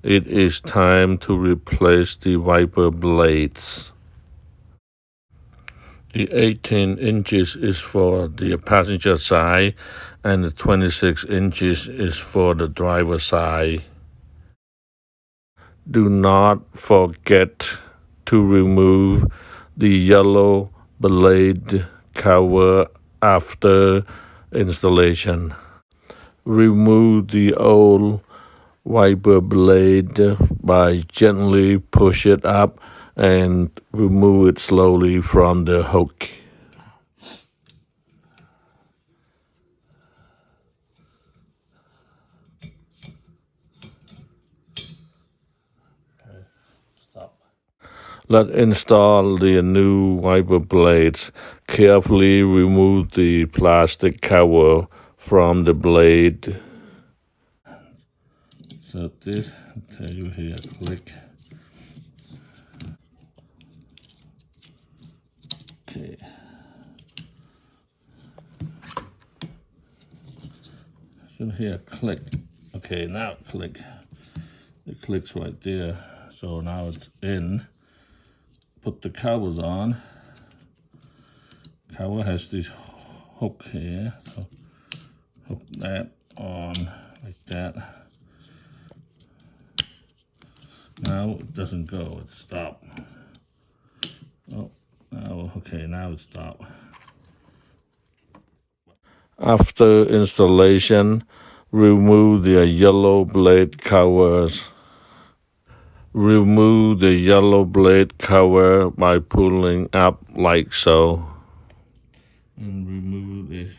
it is time to replace the wiper blades. The 18 inches is for the passenger side and the 26 inches is for the driver side. Do not forget to remove the yellow blade cover after installation. Remove the old wiper blade by gently push it up and remove it slowly from the hook. Let's install the new wiper blades. Carefully remove the plastic cover from the blade. So this, I'll tell you here, click. Okay. So here, click. Okay, now click. It clicks right there. So now it's in. Put the covers on. Cover has this hook here. So hook that on like that. Now it doesn't go, it stopped. Oh, now, okay, now it stopped. After installation, remove the yellow blade covers. Remove the yellow blade cover by pulling up like so. And remove this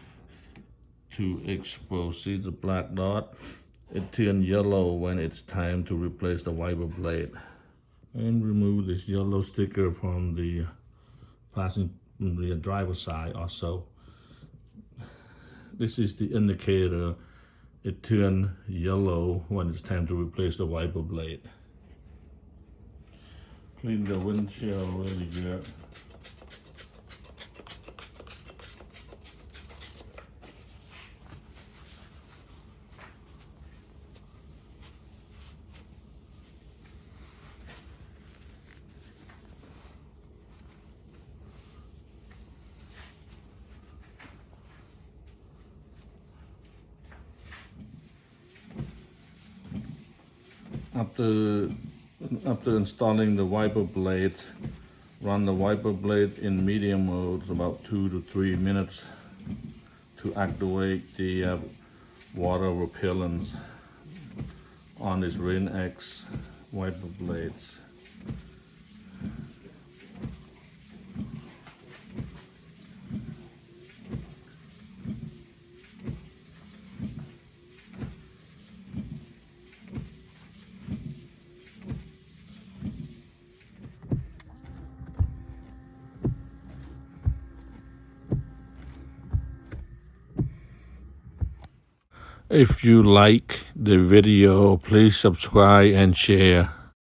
to expose. See the black dot? It turns yellow when it's time to replace the wiper blade. And remove this yellow sticker from the driver's side also. This is the indicator. It turns yellow when it's time to replace the wiper blade. Clean the windshield really good. After installing the wiper blade, run the wiper blade in medium mode. It's about 2 to 3 minutes to activate the water repellents on this Rain X wiper blades. If you like the video, please subscribe and share.